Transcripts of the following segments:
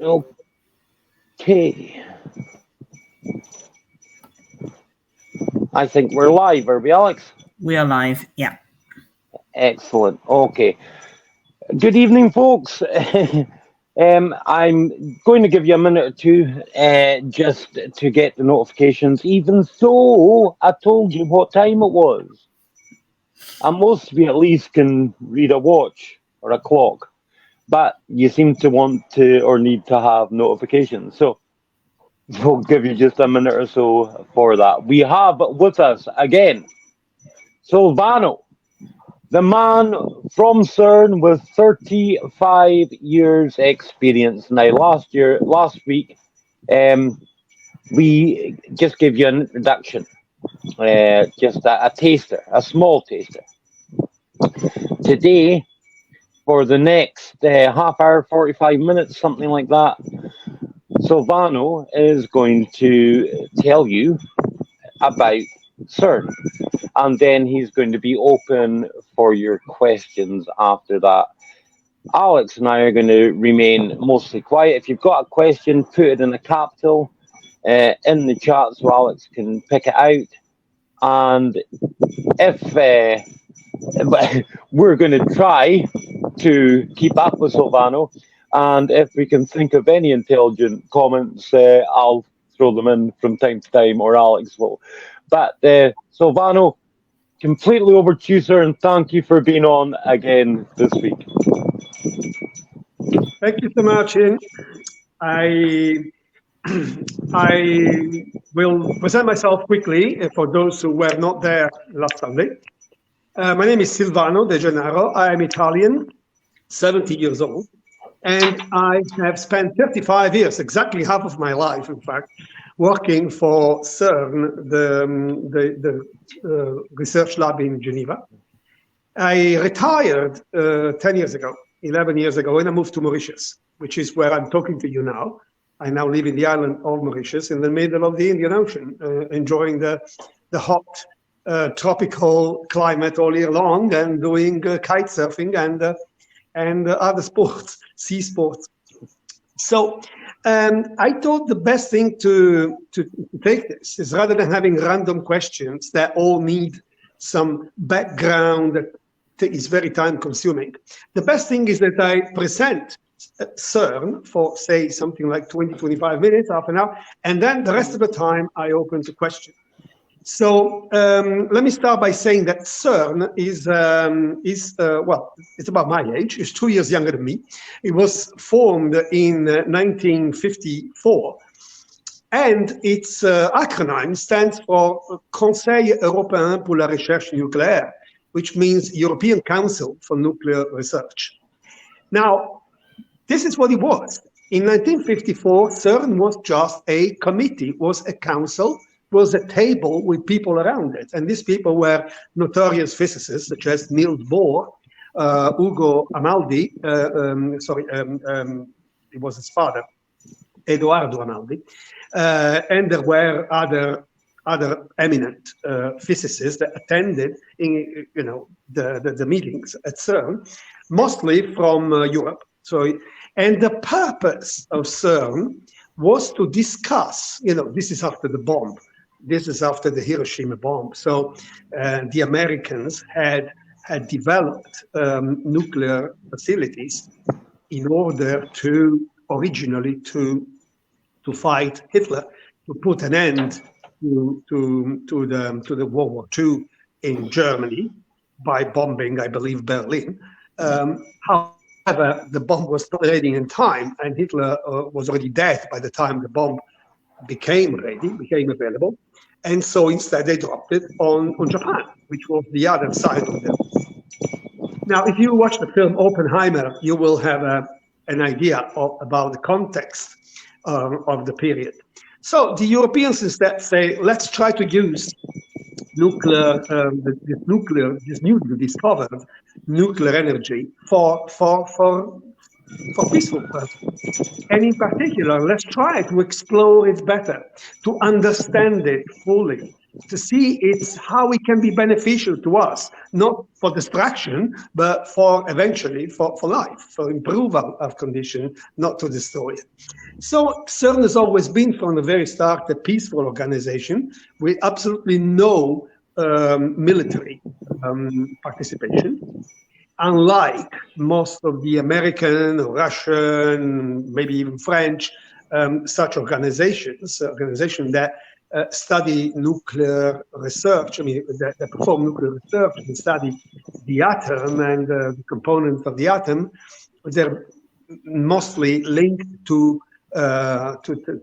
Okay, I think we're live, are we, Alex? We are live. Yeah. Excellent. Okay. Good evening, folks. I'm going to give you a minute or two just to get the notifications, even though I told you what time it was. And most of you at least can read a watch or a clock, but you seem to want to or need to have notifications. So we'll give you just a minute or so for that. We have with us again Silvano, the man from CERN with 35 years experience. Now, last week, we just gave you an introduction, just a taster, a small taster. Today, for the next half hour, 45 minutes, something like that, Silvano is going to tell you about CERN. And then he's going to be open for your questions after that. Alex and I are going to remain mostly quiet. If you've got a question, put it in a capital in the chat so Alex can pick it out. And if we're going to try to keep up with Silvano, and if we can think of any intelligent comments, I'll throw them in from time to time, or Alex will. But Silvano, completely over to you, sir, and thank you for being on again this week. Thank you so much, Ian. I will present myself quickly for those who were not there last Sunday. My name is Silvano De Gennaro. I am Italian, 70 years old, and I have spent 35 years, exactly half of my life, in fact, working for CERN, the research lab in Geneva. I retired 10 years ago, 11 years ago, and I moved to Mauritius, which is where I'm talking to you now. I now live in the island of Mauritius in the middle of the Indian Ocean, enjoying the hot tropical climate all year long and doing kite surfing and other sports, sea sports. So I thought the best thing to take this is, rather than having random questions that all need some background that is very time consuming, the best thing is that I present CERN for, say, something like 20, 25 minutes, half an hour, and then the rest of the time I open to questions. So let me start by saying that CERN is well, it's about my age. It's 2 years younger than me. It was formed in 1954, and its acronym stands for Conseil Européen pour la Recherche Nucléaire, which means European Council for Nuclear Research. Now, this is what it was. In 1954, CERN was just a committee, was a council, was a table with people around it. And these people were notorious physicists, such as Niels Bohr, Ugo Amaldi, it was his father, Edoardo Amaldi, and there were other eminent physicists that attended the meetings at CERN, mostly from Europe. And the purpose of CERN was to discuss, this is after the bomb. This is after the Hiroshima bomb. So the Americans had developed nuclear facilities in order to originally to fight Hitler, to put an end to the World War II in Germany by bombing, I believe, Berlin. However, the bomb was not ready in time, and Hitler was already dead by the time the bomb became available. And so instead they dropped it on Japan, which was the other side of it. Now, if you watch the film Oppenheimer, you will have an idea about the context of the period. So the Europeans instead say, let's try to use this newly discovered nuclear energy for peaceful purposes. And in particular, let's try to explore it better, to understand it fully, to see it's how it can be beneficial to us, not for destruction, but for eventually for life, for improve our condition, not to destroy it. So CERN has always been from the very start a peaceful organization with absolutely no military participation. Unlike most of the American or Russian, maybe even French, such organizations that study nuclear research, that perform nuclear research and study the atom and the components of the atom, they're mostly linked to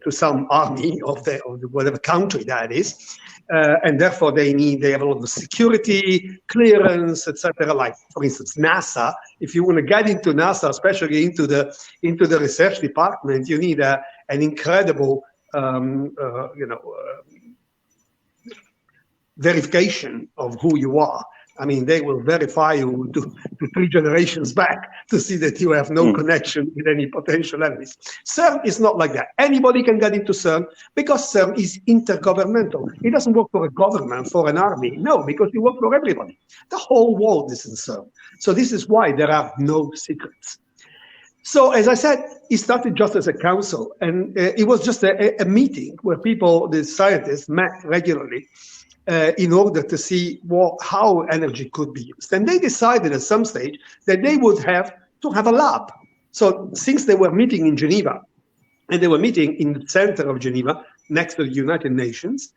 some army of the whatever country that is. And therefore they have a lot of security, clearance, etc. Like, for instance, NASA. If you want to get into NASA, especially into the research department, you need an incredible, verification of who you are. I mean, they will verify you to 3 generations back to see that you have no connection with any potential enemies. CERN is not like that. Anybody can get into CERN because CERN is intergovernmental. It doesn't work for a government, for an army. No, because it works for everybody. The whole world is in CERN. So this is why there are no secrets. So as I said, it started just as a council, and it was just a meeting where people, the scientists, met regularly in order to see how energy could be used. And they decided at some stage that they would have to have a lab. So since they were meeting in Geneva, and they were meeting in the center of Geneva, next to the United Nations,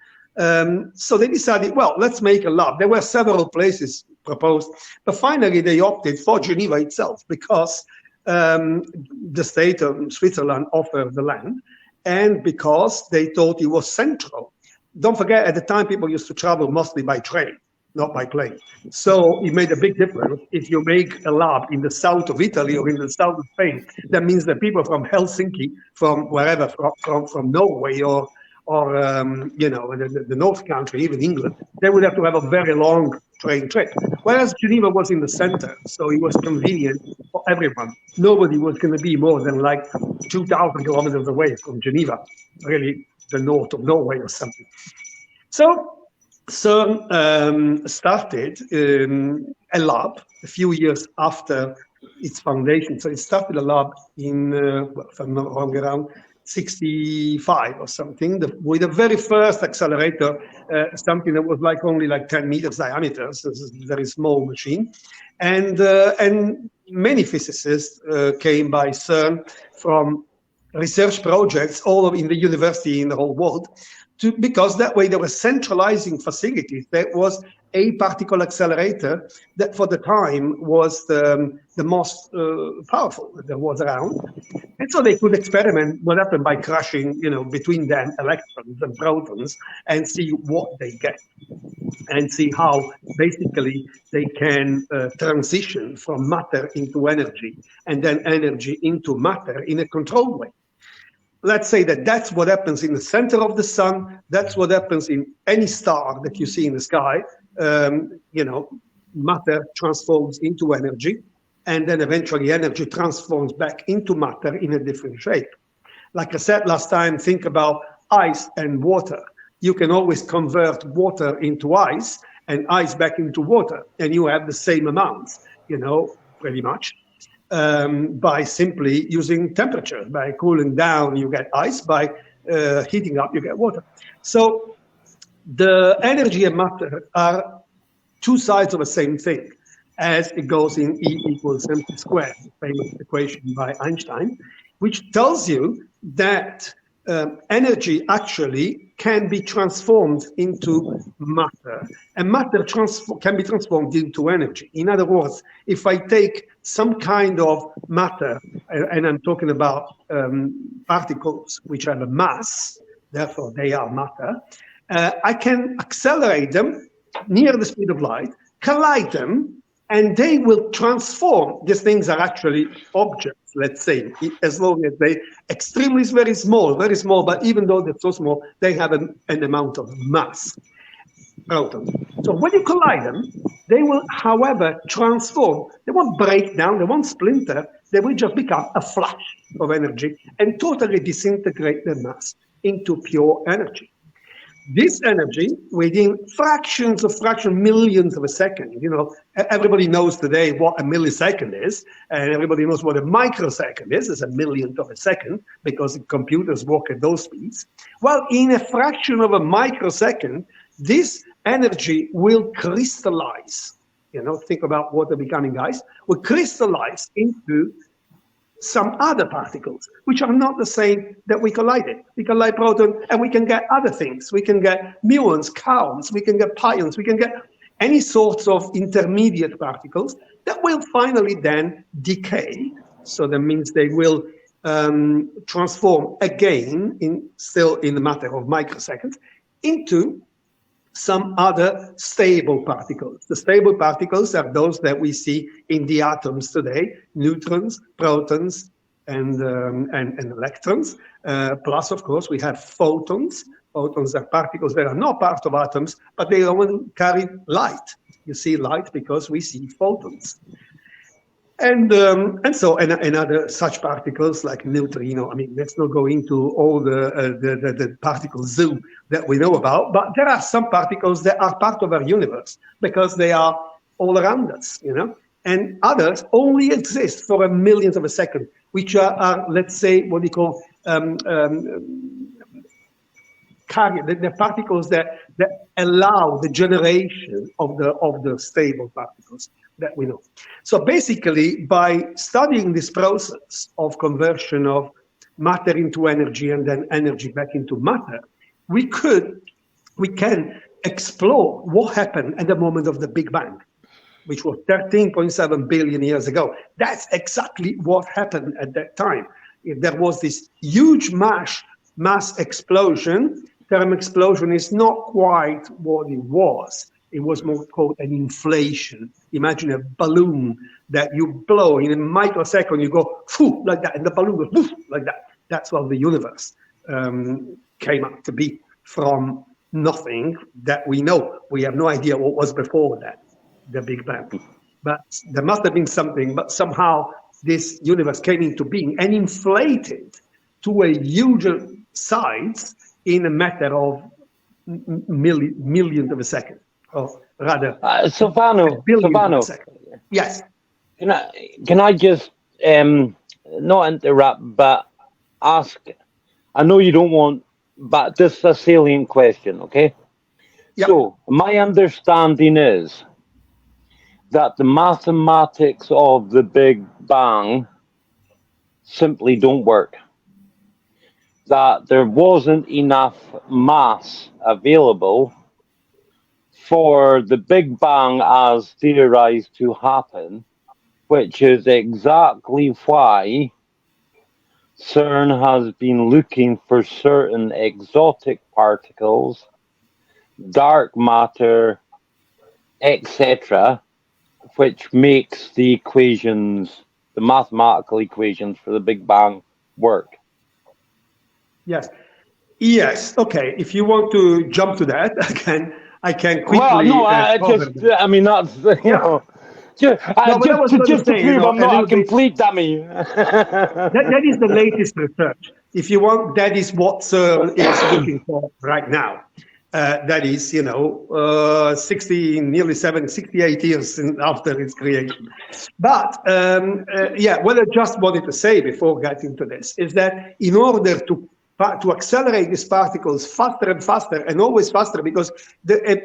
so they decided, well, let's make a lab. There were several places proposed, but finally they opted for Geneva itself because the state of Switzerland offered the land, and because they thought it was central. Don't forget, at the time, people used to travel mostly by train, not by plane. So it made a big difference if you make a lab in the south of Italy or in the south of Spain. That means that people from Helsinki, from wherever, from Norway or the North Country, even England, they would have to have a very long train trip. Whereas Geneva was in the center, so it was convenient for everyone. Nobody was going to be more than like 2,000 kilometers away from Geneva, really the north of Norway or something. So CERN started a lab a few years after its foundation. So it started a lab in, if I'm not wrong, around 65 or something, with the very first accelerator, something that was only 10 meters diameter, so it's a very small machine. And many physicists came by CERN from research projects all over in the university in the whole world, because that way they were centralizing facilities. There was a particle accelerator that for the time was the most powerful that there was around. And so they could experiment what happened by crashing, between them electrons and protons and see what they get and see how basically they can transition from matter into energy and then energy into matter in a controlled way. Let's say that that's what happens in the center of the sun. That's what happens in any star that you see in the sky. Matter transforms into energy, and then eventually energy transforms back into matter in a different shape. Like I said last time, think about ice and water. You can always convert water into ice and ice back into water, and you have the same amounts, pretty much. By simply using temperature. By cooling down, you get ice. By heating up, you get water. So the energy and matter are two sides of the same thing, as it goes in E equals mc squared, the famous equation by Einstein, which tells you that energy actually can be transformed into matter, and matter can be transformed into energy. In other words, if I take some kind of matter, and I'm talking about particles which have a mass, therefore they are matter, I can accelerate them near the speed of light, collide them, and they will transform. These things are actually objects, let's say, as long as they extremely very small, but even though they're so small, they have an amount of mass. Protons. So when you collide them, they will, however, transform. They won't break down, they won't splinter, they will just become a flash of energy and totally disintegrate their mass into pure energy. this energy within millions of a second. Everybody knows today what a millisecond is, and everybody knows what a microsecond is. It's a millionth of a second because computers work at those speeds. Well, in a fraction of a microsecond, this energy will crystallize. Think about water becoming ice. Will crystallize into some other particles, which are not the same that we collided. We collide proton, and we can get other things. We can get muons, kaons, we can get pions, we can get any sorts of intermediate particles that will finally then decay. So that means they will transform again, still in the matter of microseconds, into some other stable particles. The stable particles are those that we see in the atoms today: neutrons, protons, and electrons. Plus, of course, we have photons. Photons are particles that are not part of atoms, but they only carry light. You see light because we see photons. And other such particles like neutrino. I mean, let's not go into all the particle zoo that we know about, but there are some particles that are part of our universe because they are all around us, and others only exist for a millionth of a second, which are let's say, what we call the particles that allow the generation of the stable particles that we know. So basically, by studying this process of conversion of matter into energy and then energy back into matter, we can explore what happened at the moment of the Big Bang, which was 13.7 billion years ago. That's exactly what happened at that time. There was this huge mass explosion. Term explosion is not quite what it was. It was more called an inflation. Imagine a balloon that you blow in a microsecond, you go poof, like that, and the balloon goes poof, like that. That's how the universe came up to be, from nothing that we know. We have no idea what was before that, the Big Bang. But there must have been something, but somehow this universe came into being and inflated to a huge size in a matter of millionth of a second. Or rather, Silvano, yes. Can I just not interrupt, but ask? I know you don't want, but this is a salient question, okay? Yep. So my understanding is that the mathematics of the Big Bang simply don't work. That there wasn't enough mass available for the Big Bang as theorized to happen, which is exactly why CERN has been looking for certain exotic particles, dark matter, etc., which makes the equations, the mathematical equations for the Big Bang work. Yes. Okay. If you want to jump to that, I can quickly. Well, no, I mean, that's, just to prove I'm not a complete dummy. That is the latest research. If you want, that is what CERN is looking for right now. That is, 68 years after its creation. But, what I just wanted to say before getting to this is that in order to accelerate these particles faster and faster and always faster, because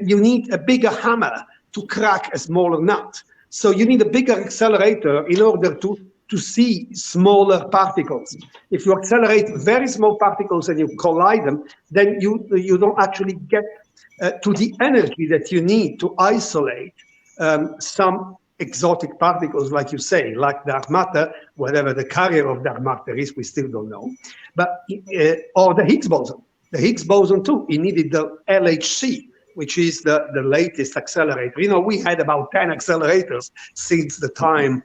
you need a bigger hammer to crack a smaller nut. So you need a bigger accelerator in order to see smaller particles. If you accelerate very small particles and you collide them, then you don't actually get to the energy that you need to isolate some exotic particles, like you say, like dark matter, whatever the carrier of dark matter is, we still don't know. But or the Higgs boson. The Higgs boson too, it needed the LHC, which is the latest accelerator. We had about 10 accelerators since the time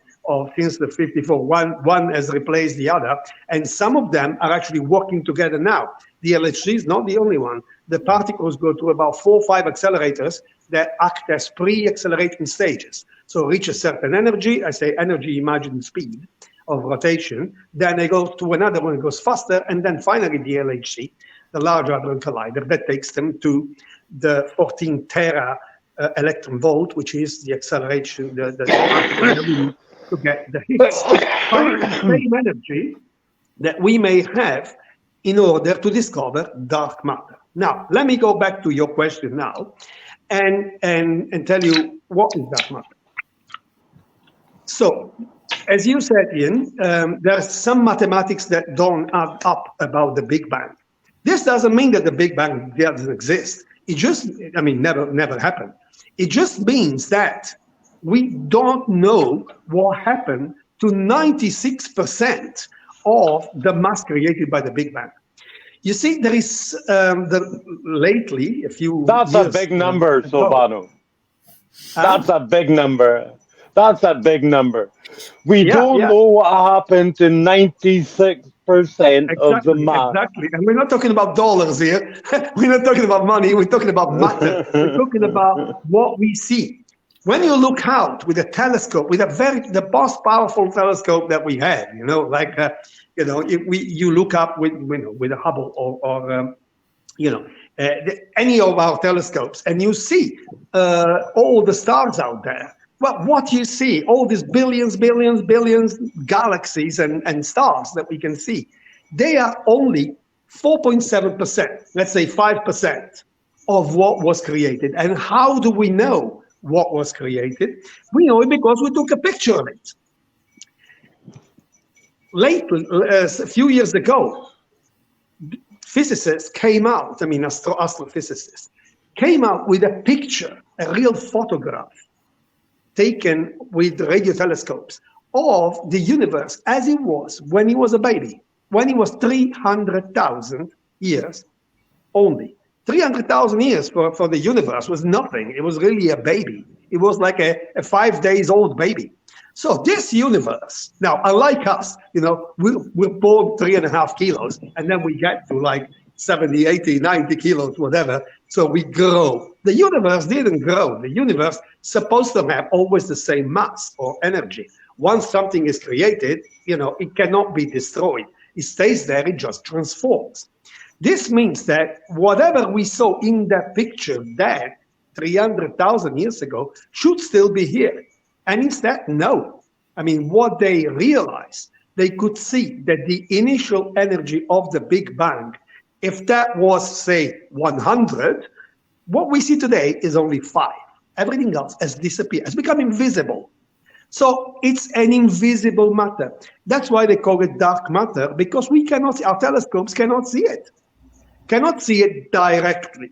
since the 54. One has replaced the other, and some of them are actually working together now. The LHC is not the only one. The particles go to about 4 or 5 accelerators that act as pre-accelerating stages. So reach a certain energy, I say energy, imagine speed of rotation, then they go to another one that goes faster, and then finally the LHC. the Large Hadron Collider, that takes them to the 14 tera electron volt, which is the acceleration, the particle that we need to get the hits. But it's the same energy that we may have in order to discover dark matter. Now, let me go back to your question now and tell you what is dark matter. So, as you said, Ian, there's some mathematics that don't add up about the Big Bang. This doesn't mean that the Big Bang doesn't exist. It just, never happened. It just means that we don't know what happened to 96% of the mass created by the Big Bang. You see, there is lately a few. That's years a big number, ago, Silvano. That's a big number. That's a big number. We don't know what happened to 96% of the mass. Exactly. And we're not talking about dollars here. We're not talking about money. We're talking about matter. We're talking about what we see. When you look out with a telescope, with the most powerful telescope that we have, you look up with a Hubble or any of our telescopes, and you see all the stars out there. Well, what you see, all these billions galaxies and stars that we can see, they are only 4.7%, let's say 5% of what was created. And how do we know what was created? We know it because we took a picture of it. Lately, a few years ago, physicists came out, astrophysicists, came out with a picture, a real photograph, taken with radio telescopes of the universe as it was when he was a baby, when he was 300,000 years only. 300,000 years for the universe was nothing. It was really a baby. It was like a 5 days old baby. So this universe, now unlike us, we're born 3.5 kilos, and then we get to like 70, 80, 90 kilos, whatever. So we grow. The universe didn't grow. The universe supposed to have always the same mass or energy. Once something is created, it cannot be destroyed. It stays there, it just transforms. This means that whatever we saw in that picture there 300,000 years ago should still be here. And instead, no. What they realized, they could see that the initial energy of the Big Bang, if that was, say, 100, what we see today is only 5. Everything else has disappeared, has become invisible. So it's an invisible matter. That's why they call it dark matter, because we cannot see, our telescopes cannot see it directly,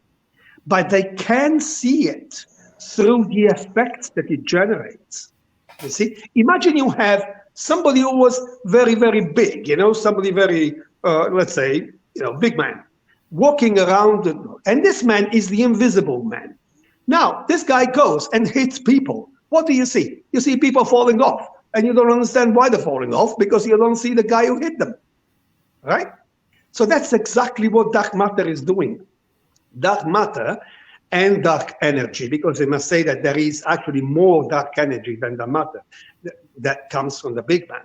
but they can see it through the effects that it generates. You see, imagine you have somebody who was very, very big, somebody very, let's say, big man, walking around, and this man is the invisible man. Now, this guy goes and hits people. What do you see? You see people falling off, and you don't understand why they're falling off, because you don't see the guy who hit them, right? So that's exactly what dark matter is doing. Dark matter and dark energy, because I must say that there is actually more dark energy than the matter that comes from the Big Bang.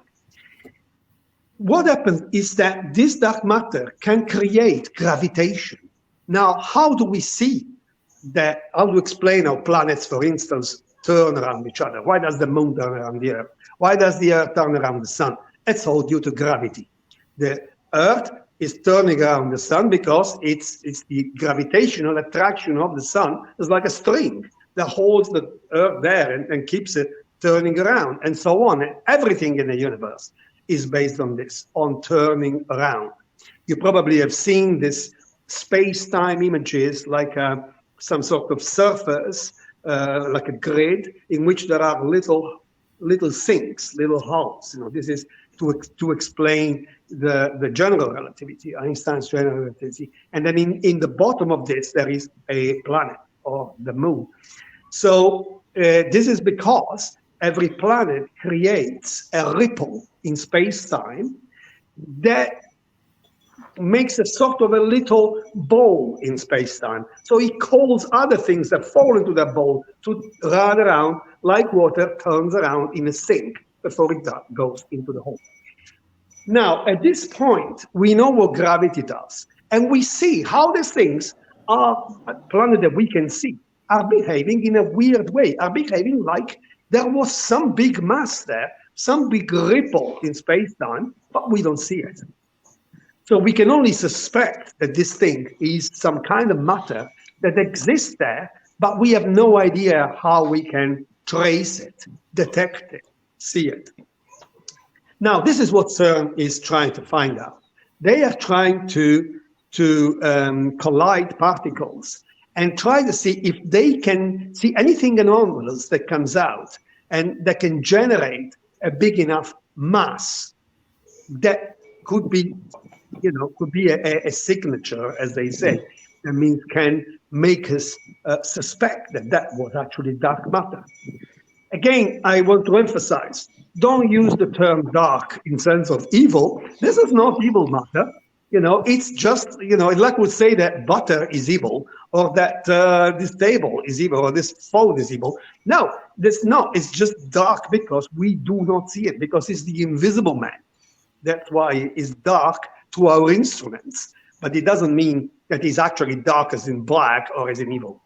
What happens is that this dark matter can create gravitation. Now, how do we see that? How do we explain how planets, for instance, turn around each other? Why does the moon turn around the Earth? Why does the Earth turn around the sun? It's all due to gravity. The Earth is turning around the sun because it's the gravitational attraction of the sun is like a string that holds the Earth there and keeps it turning around, and so on. And everything in the universe is based on this, on turning around. You probably have seen this space-time images like some sort of surface, like a grid in which there are little sinks, little holes. This is to explain the general relativity, Einstein's general relativity. And then in the bottom of this, there is a planet or the moon. So this is because every planet creates a ripple in space-time that makes a sort of a little bowl in space-time. So it calls other things that fall into that bowl to run around like water turns around in a sink before it goes into the hole. Now, at this point, we know what gravity does. And we see how these things are, planet that we can see, are behaving in a weird way, are behaving like there was some big mass there, some big ripple in space-time, but we don't see it. So we can only suspect that this thing is some kind of matter that exists there, but we have no idea how we can trace it, detect it, see it. Now, this is what CERN is trying to find out. They are trying to collide particles and try to see if they can see anything anomalous that comes out and that can generate a big enough mass that could be, could be a signature, as they say. That means can make us suspect that that was actually dark matter. Again, I want to emphasize, don't use the term dark in sense of evil. This is not evil matter. It's just, like we say that butter is evil, or that this table is evil, or this phone is evil. No, this not. It's just dark because we do not see it, because it's the invisible man. That's why it's dark to our instruments. But it doesn't mean that it's actually dark as in black or as in evil.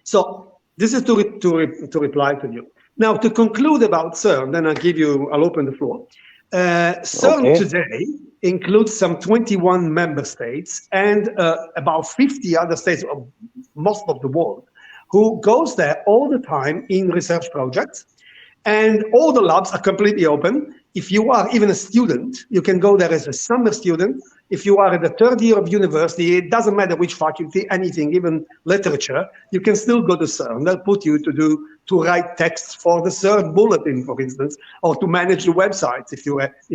So this is to reply to you. Now, to conclude about CERN, then I'll open the floor. CERN today includes some 21 member states and about 50 other states, most of the world, who goes there all the time in research projects. And all the labs are completely open. If you are even a student, you can go there as a summer student. If you are at the third year of university, it doesn't matter which faculty, anything, even literature, you can still go to CERN. They'll put you to write texts for the CERN bulletin, for instance, or to manage the websites if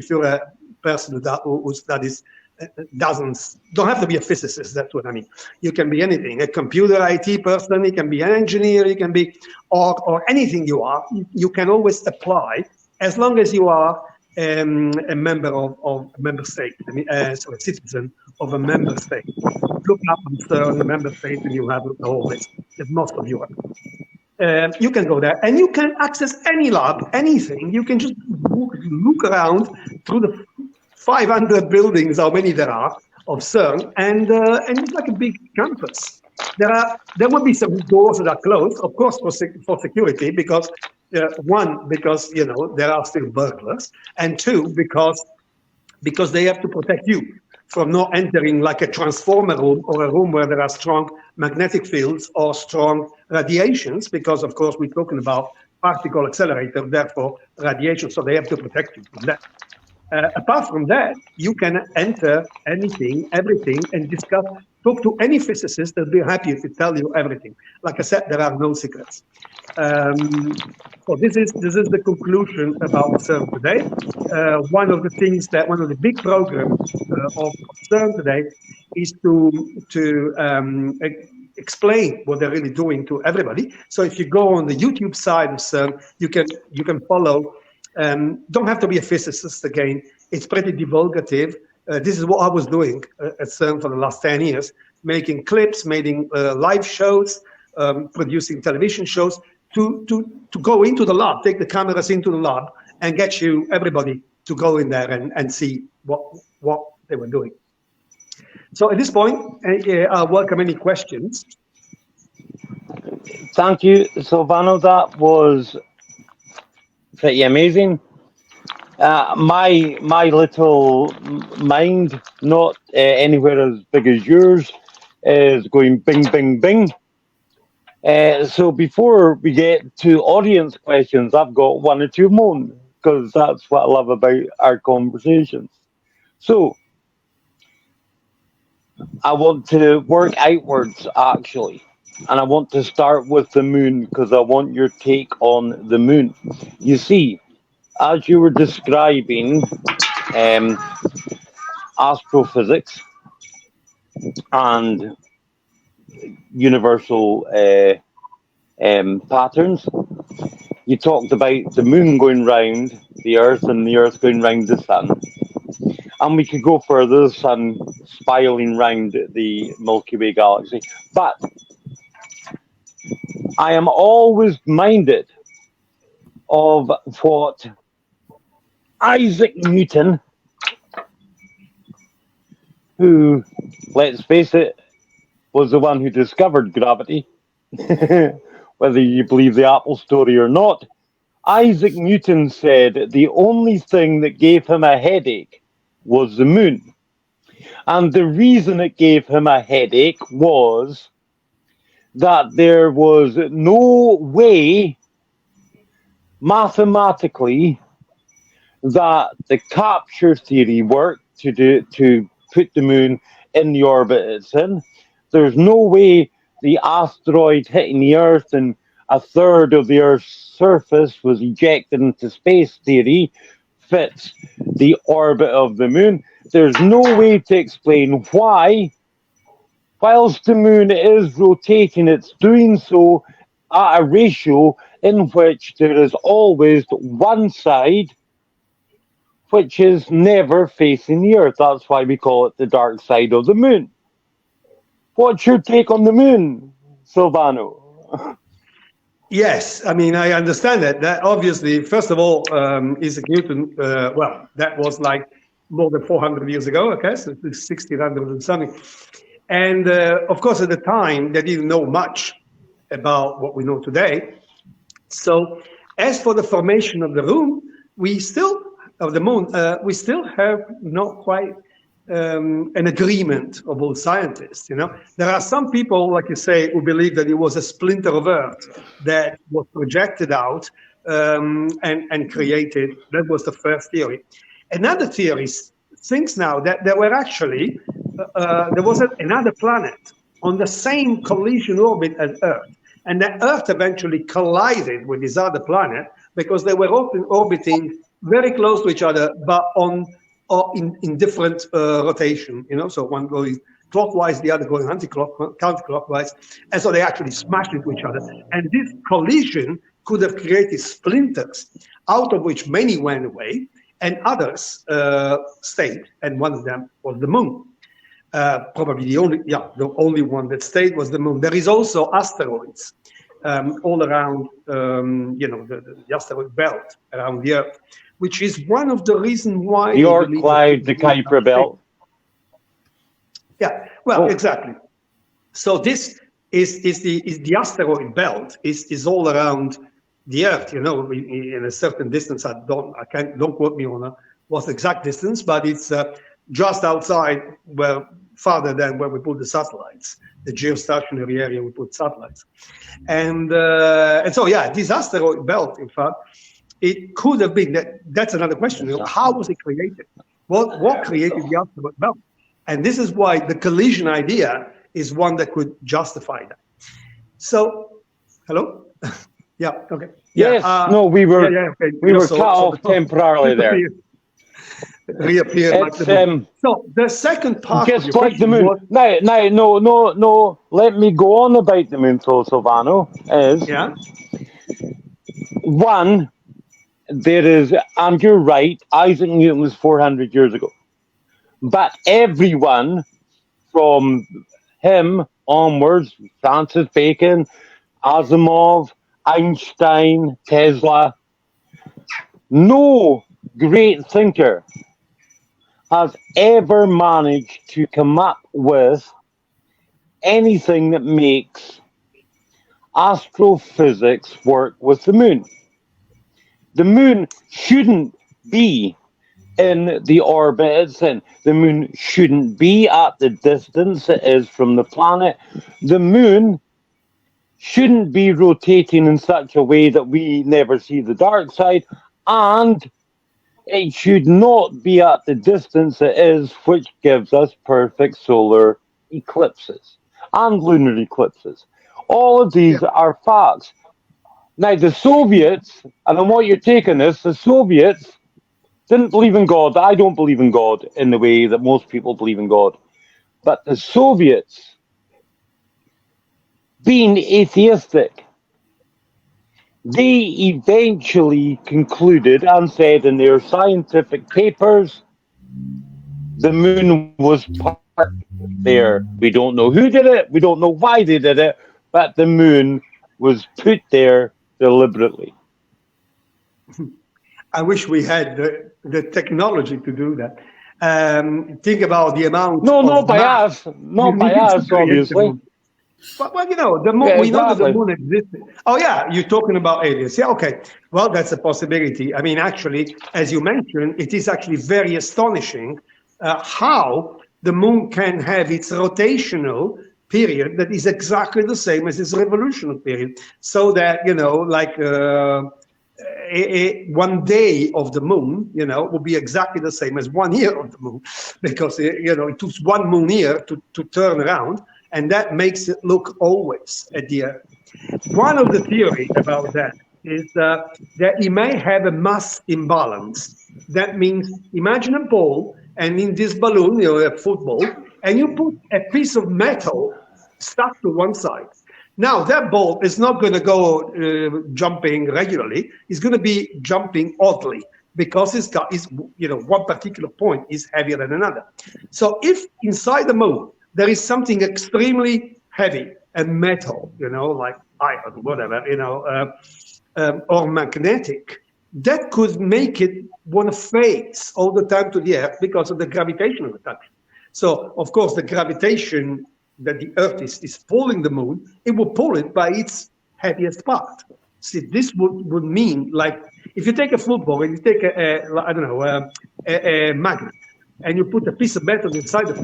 you're a person who studies don't have to be a physicist, that's what I mean. You can be anything, a computer IT person, you can be an engineer, you can be, or anything you are, you can always apply as long as you are a member of a member state, a citizen of a member state. Look up on CERN, the member state, and you have the whole list, as most of you are. You can go there, and you can access any lab, anything. You can just look around through the 500 buildings, how many there are, of CERN, and it's like a big campus. There will be some doors that are closed, of course, for security, because one, because there are still burglars, and two, because they have to protect you from not entering like a transformer room or a room where there are strong magnetic fields or strong radiations, because of course we're talking about particle accelerator, therefore radiation, so they have to protect you from that. Apart from that, you can enter anything, everything, and talk to any physicist. They'll be happy to tell you everything. Like I said, there are no secrets. So this is the conclusion about CERN today. One of the big programs of CERN today is to explain what they're really doing to everybody. So if you go on the YouTube side of CERN, you can follow. Don't have to be a physicist again. It's pretty divulgative. This is what I was doing at CERN for the last 10 years, making clips, making live shows, producing television shows, to go into the lab, take the cameras into the lab, and get everybody to go in there and see what they were doing. So at this point, I'll welcome any questions. Thank you, Silvano. That was pretty amazing. My little mind, not anywhere as big as yours, is going bing, bing, bing. So before we get to audience questions, I've got one or two more, because that's what I love about our conversations. So I want to work outwards, actually. And I want to start with the moon, because I want your take on the moon. You see, as you were describing astrophysics and universal patterns, you talked about the moon going round the Earth and the Earth going round the sun. And we could go further, the sun spiraling round the Milky Way galaxy. But I am always minded of what Isaac Newton who, let's face it, was the one who discovered gravity, whether you believe the Apple story or not, Isaac Newton said the only thing that gave him a headache was the moon. And the reason it gave him a headache was that there was no way mathematically that the capture theory worked to put the moon in the orbit it's in. There's no way the asteroid hitting the Earth and a third of the Earth's surface was ejected into space theory fits the orbit of the moon. There's no way to explain why, whilst the moon is rotating, it's doing so at a ratio in which there is always one side which is never facing the Earth. That's why we call it the dark side of the moon. What's your take on the moon, Silvano? Yes, I mean, I understand that. That obviously, first of all, Isaac Newton, well, that was like more than 400 years ago, I guess, 1600 and something. And of course, at the time, they didn't know much about what we know today. So as for the formation of the moon, we still have not quite an agreement of all scientists. You know, there are some people, like you say, who believe that it was a splinter of Earth that was projected out and created. That was the first theory. Another theory thinks now that there were actually there was another planet on the same collision orbit as Earth, and that Earth eventually collided with this other planet because they were orbiting very close to each other, but in different rotation. You know, so one going clockwise, the other going counterclockwise, and so they actually smashed into each other. And this collision could have created splinters, out of which many went away, and others stayed. And one of them was the moon. Probably the only one that stayed was the moon. There is also asteroids all around, the asteroid belt around the Earth, which is one of the reasons why the Oort cloud, the Kuiper belt. Yeah, well, exactly. So this is the asteroid belt is all around the Earth. You know, in a certain distance. Don't quote me on what's the exact distance, but it's just outside farther than where we put the satellites, the geostationary area we put satellites. And so, yeah, this asteroid belt, in fact, it could have been, that's another question. You know, how was it created? What created the asteroid belt? And this is why the collision idea is one that could justify that. So, hello? Yeah, okay. Yes, no, we were cut off temporarily there. Reappeared. So the second part just of like the moon. No. Let me go on about the moon, Silvano. One, there is, and you're right, Isaac Newton was 400 years ago. But everyone from him onwards, Francis Bacon, Asimov, Einstein, Tesla, no great thinker has ever managed to come up with anything that makes astrophysics work with the moon. The moon shouldn't be in the orbit it's in. The moon shouldn't be at the distance it is from the planet. The moon shouldn't be rotating in such a way that we never see the dark side, and it should not be at the distance it is, which gives us perfect solar eclipses and lunar eclipses. All of these are facts. Now, the Soviets, and I want your take on this, the Soviets didn't believe in God. I don't believe in God in the way that most people believe in God. But the Soviets, being atheistic, they eventually concluded and said in their scientific papers, the moon was parked there. We don't know who did it. We don't know why they did it. But the moon was put there deliberately. I wish we had the technology to do that. Think about the amount No, of not by mass us. you Not by need to us, create the obviously. moon. Well, the moon, Yeah, we know that the exactly. moon existed. Oh, yeah, you're talking about aliens. Yeah, okay. Well, that's a possibility. I mean, actually, as you mentioned, it is actually very astonishing how the moon can have its rotational period that is exactly the same as its revolutionary period. So that, like 1 day of the moon, will be exactly the same as 1 year of the moon, because it took 1 moon year to turn around, and that makes it look always at the Earth. One of the theory about that is that it may have a mass imbalance. That means imagine a ball, and in this balloon, a football, and you put a piece of metal stuck to one side. Now that ball is not going to go jumping regularly. It's going to be jumping oddly because one particular point is heavier than another. So if inside the moon there is something extremely heavy and metal, like iron, whatever, or magnetic, that could make it want to face all the time to the Earth because of the gravitational attraction. So, of course, the gravitation that the Earth is pulling the moon, it will pull it by its heaviest part. See, this would mean, like, if you take a football and you take a magnet, and you put a piece of metal inside the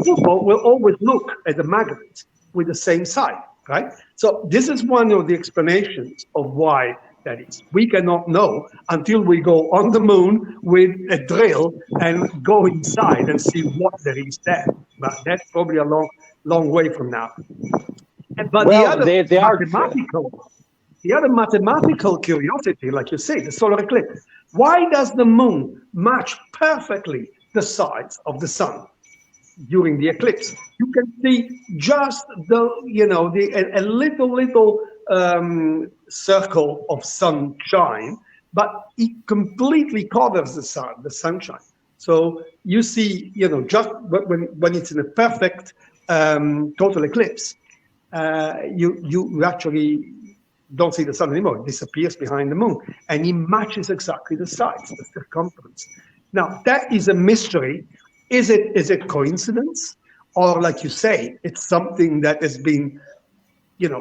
football will always look at the magnet with the same side, right? So this is one of the explanations of why that is. We cannot know until we go on the moon with a drill and go inside and see what there is there. But that's probably a long way from now. But Well, they are. the other mathematical curiosity, like you say, the solar eclipse. Why does the moon match perfectly the sides of the sun during the eclipse? You can see just a little circle of sunshine, but it completely covers the sunshine. So you see, just when it's in a perfect total eclipse, you actually don't see the sun anymore. It disappears behind the moon, and it matches exactly the size, the circumference. Now, that is a mystery. Is it coincidence? Or, like you say, it's something that has been,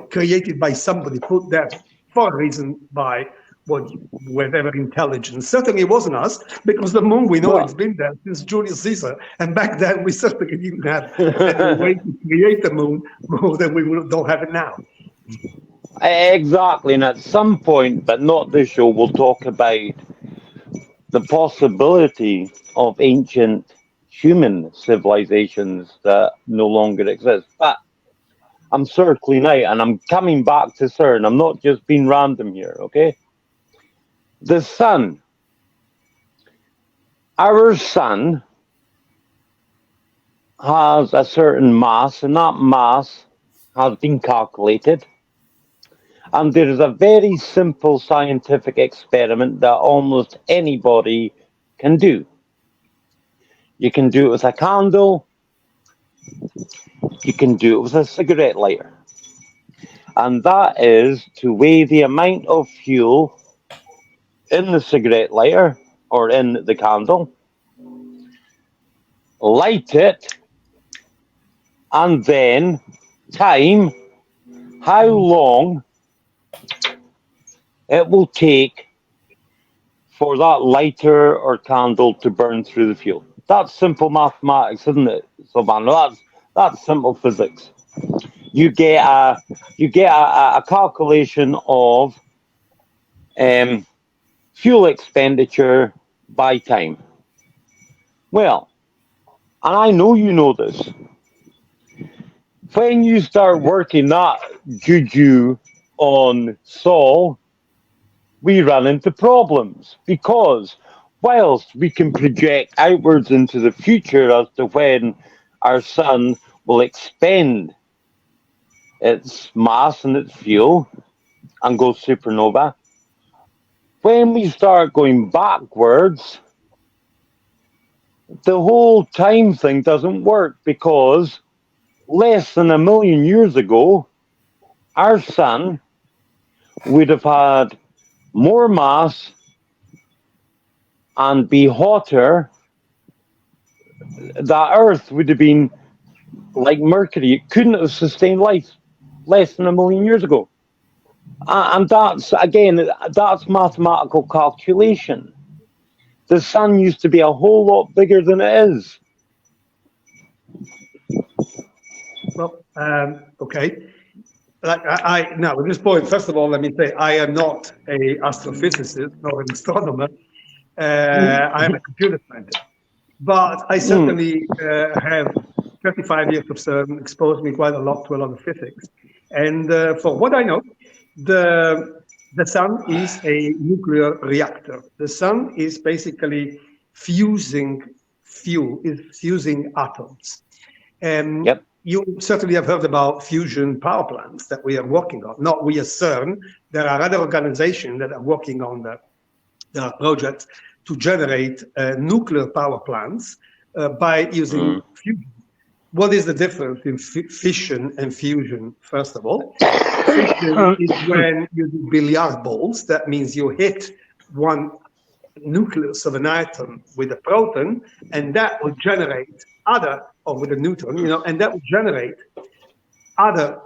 created by somebody, put there for a reason by whatever intelligence. Certainly it wasn't us, because the moon, we know it's been there since Julius Caesar. And back then, we certainly didn't have a way to create the moon more than we don't have it now. Exactly, and at some point, but not this show, we'll talk about the possibility of ancient human civilizations that no longer exist. But I'm circling out and I'm coming back to CERN. I'm not just being random here, okay? The sun. Our sun has a certain mass, and that mass has been calculated. And there is a very simple scientific experiment that almost anybody can do. You can do it with a candle, you can do it with a cigarette lighter. And that is to weigh the amount of fuel in the cigarette lighter or in the candle, light it, and then time how long it will take for that lighter or candle to burn through the fuel. That's simple mathematics, isn't it, Silvano? That's simple physics. You get a calculation of fuel expenditure by time. Well, and I know you know this. When you start working that juju on Saul, we run into problems because whilst we can project outwards into the future as to when our sun will expend its mass and its fuel and go supernova, when we start going backwards, the whole time thing doesn't work because less than 1,000,000 years ago, our sun would have had more mass and be hotter that Earth would have been like Mercury. It couldn't have sustained life less than 1 million years ago. And that's, again, that's mathematical calculation. The sun used to be a whole lot bigger than it is. Well, okay. Now at this point, first of all, let me say I am not a astrophysicist nor an astronomer. I am a computer scientist, but I certainly have 35 years of CERN exposed me quite a lot to a lot of physics. And for what I know, the sun is a nuclear reactor. The sun is basically fusing fuel, is fusing atoms. Yep. You certainly have heard about fusion power plants that we are working on. Not we as CERN. There are other organizations that are working on the projects to generate nuclear power plants by using fusion. What is the difference in fission and fusion, first of all? Fission is when you do billiard balls. That means you hit one nucleus of an atom with a proton, and that will generate other, or with a neutron, and that will generate other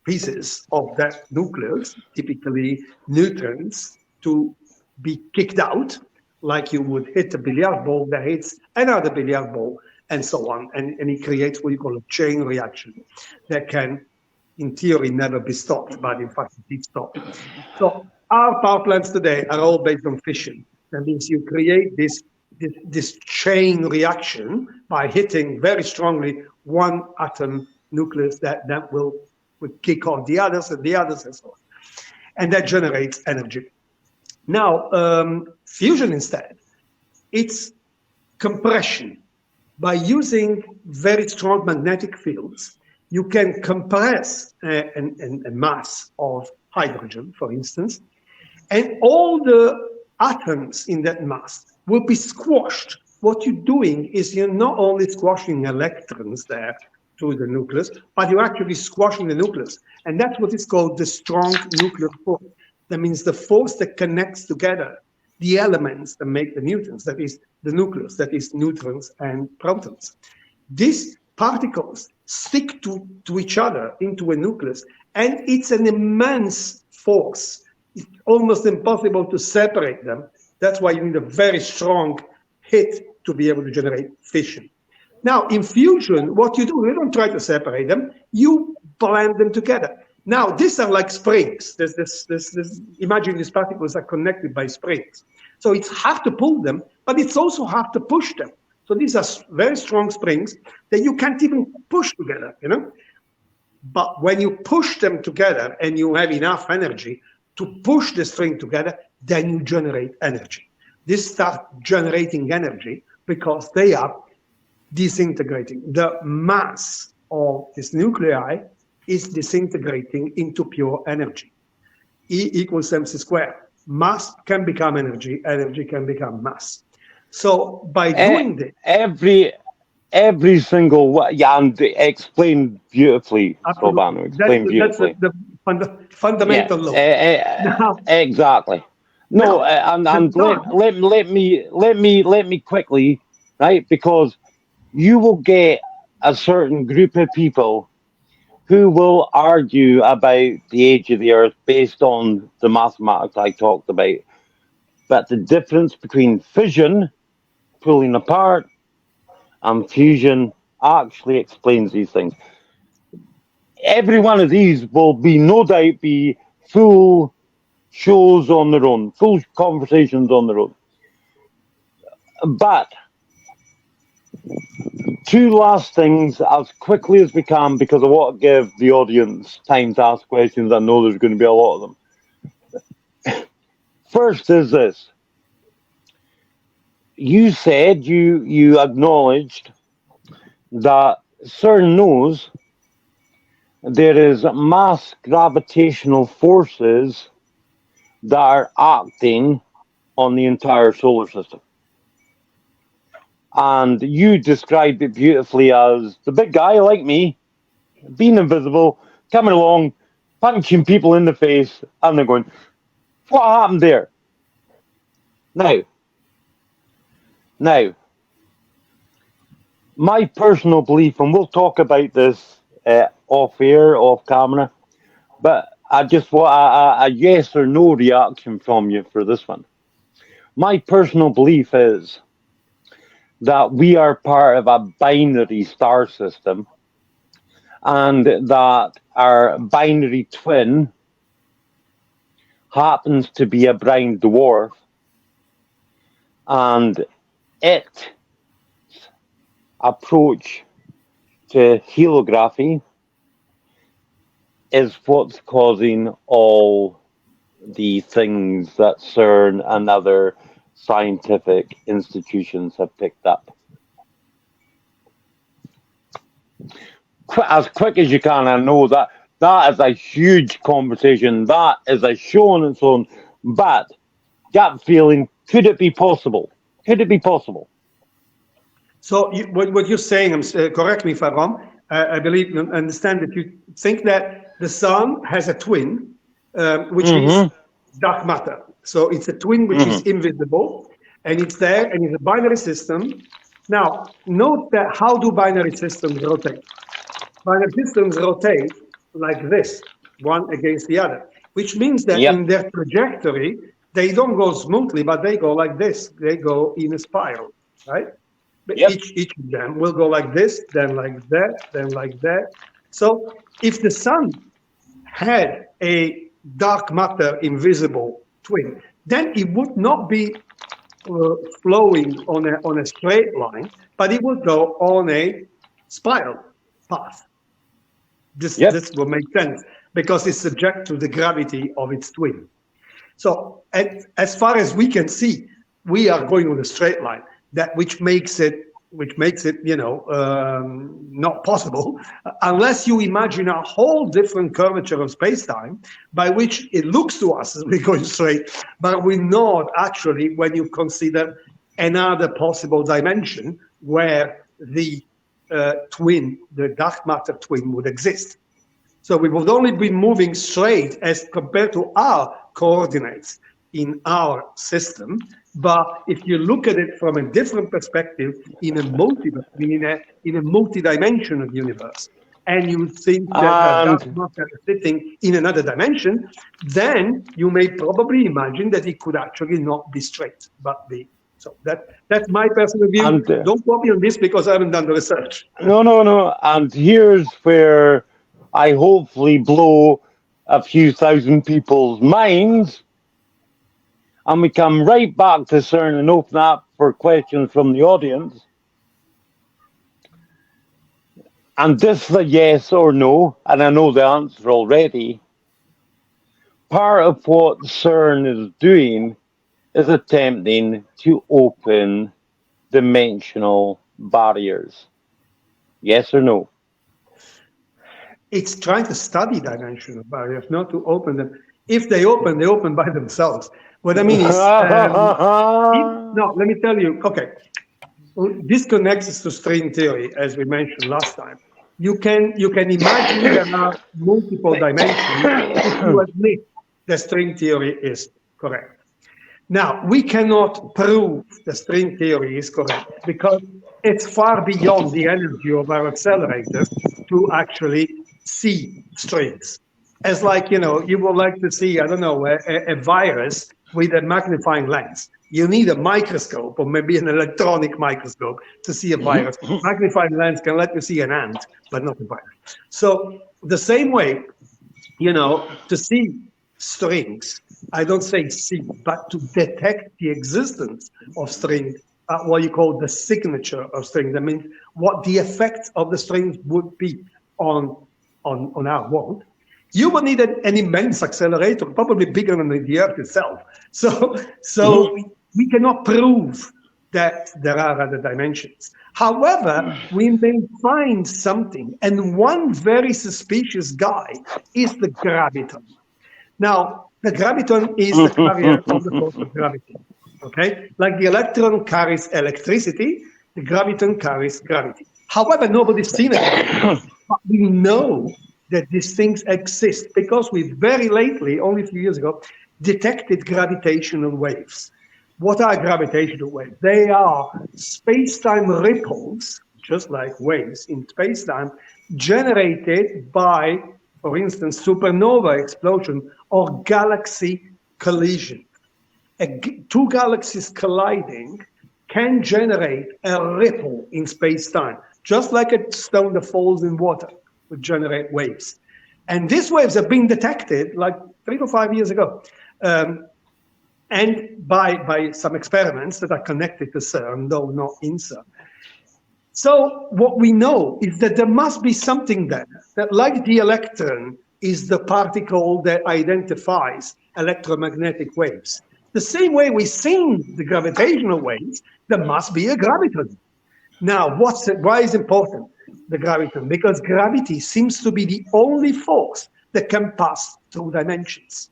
pieces of that nucleus, typically neutrons, to be kicked out, like you would hit a billiard ball that hits another billiard ball, and so on. And it creates what you call a chain reaction that can, in theory, never be stopped, but in fact, it is stopped. So our power plants today are all based on fission. That means you create this chain reaction by hitting very strongly one atom nucleus that will kick off the others and the others and so on. And that generates energy. Now, fusion instead, it's compression. By using very strong magnetic fields, you can compress a mass of hydrogen, for instance, and all the atoms in that mass will be squashed. What you're doing is you're not only squashing electrons there through the nucleus, but you're actually squashing the nucleus. And that's what is called the strong nuclear force. That means the force that connects together the elements that make the neutrons, that is the nucleus, that is neutrons and protons. These particles stick to each other into a nucleus, and it's an immense force. It's almost impossible to separate them. That's why you need a very strong hit to be able to generate fission. Now, in fusion, what you do, you don't try to separate them, you blend them together. Now, these are like springs. Imagine these particles are connected by springs. So it's hard to pull them, but it's also hard to push them. So these are very strong springs that you can't even push together, But when you push them together and you have enough energy to push the string together, then you generate energy. This starts generating energy because they are disintegrating. The mass of this nuclei is disintegrating into pure energy. E equals mc squared. Mass can become energy, energy can become mass. So by doing this, every single and explained beautifully, Silvano. Explained beautifully. That's the fundamental law. Exactly. No, and let me quickly, right? Because you will get a certain group of people who will argue about the age of the Earth based on the mathematics I talked about. But the difference between fission, pulling apart, and fusion actually explains these things. Every one of these will no doubt be full shows on their own, full conversations on their own. But two last things as quickly as we can, because I want to give the audience time to ask questions. I know there's going to be a lot of them. First is this. You said, you acknowledged that CERN knows there is mass gravitational forces that are acting on the entire solar system. And you described it beautifully as the big guy like me, being invisible, coming along, punching people in the face, and they're going, what happened there? Now, My personal belief, and we'll talk about this off air, off camera, but I just want a yes or no reaction from you for this one. My personal belief is that we are part of a binary star system, and that our binary twin happens to be a brown dwarf, and its approach to heliography is what's causing all the things that CERN and other scientific institutions have picked up. As quick as you can, I know that that is a huge conversation. That is a show on its own. But gut feeling, could it be possible? Could it be possible? So what you're saying, correct me if I'm wrong, I believe you understand that you think that the sun has a twin, which is dark matter. So it's a twin which is invisible, and it's there, and it's a binary system. Now, note that how do binary systems rotate? Binary systems rotate like this, one against the other, which means that in their trajectory, they don't go smoothly, but they go like this. They go in a spiral, right? Each of them will go like this, then like that, then like that. So if the sun had a dark matter invisible twin, then it would not be flowing on a straight line, but it would go on a spiral path. This will make sense because it's subject to the gravity of its twin. So as far as we can see, we are going on a straight line. That which makes it not possible unless you imagine a whole different curvature of space-time by which it looks to us as we're going straight, but we're not actually when you consider another possible dimension where the twin, the dark matter twin, would exist. So we would only be moving straight as compared to our coordinates in our system. But if you look at it from a different perspective in a multi-dimensional universe, and you think that dark matter is sitting in another dimension, then you may probably imagine that it could actually not be straight, but be. So that's my personal view. Don't quote me on this because I haven't done the research. No. And here's where I hopefully blow a few thousand people's minds. And we come right back to CERN and open up for questions from the audience. And this is a yes or no, and I know the answer already. Part of what CERN is doing is attempting to open dimensional barriers. Yes or no? It's trying to study dimensional barriers, not to open them. If they open by themselves. What I mean is, no, let me tell you, okay, this connects us to string theory, as we mentioned last time. You can imagine there are multiple dimensions if you admit the string theory is correct. Now, we cannot prove the string theory is correct because it's far beyond the energy of our accelerators to actually see strings. As like, you would like to see, I don't know, a virus with a magnifying lens. You need a microscope or maybe an electronic microscope to see a virus. Magnifying lens can let you see an ant, but not a virus. So the same way, to see strings, I don't say see, but to detect the existence of strings, what you call the signature of strings. I mean, what the effect of the strings would be on our world. You would need an immense accelerator, probably bigger than the Earth itself. So we cannot prove that there are other dimensions. However, we may find something, and one very suspicious guy is the graviton. Now, the graviton is the carrier of the force of gravity. Okay, like the electron carries electricity, the graviton carries gravity. However, nobody's seen it, but we know that these things exist because we very lately, only a few years ago, detected gravitational waves. What are gravitational waves? They are space-time ripples just like waves in space-time, generated by, for instance, supernova explosion or galaxy collision. Two galaxies colliding can generate a ripple in space-time, just like a stone that falls in water would generate waves. And these waves have been detected like 3 to 5 years ago. And by some experiments that are connected to CERN, though not in CERN. So what we know is that there must be something there that, like the electron is the particle that identifies electromagnetic waves. The same way we've seen the gravitational waves, there must be a graviton. Now, why is important, the graviton? Because gravity seems to be the only force that can pass through dimensions.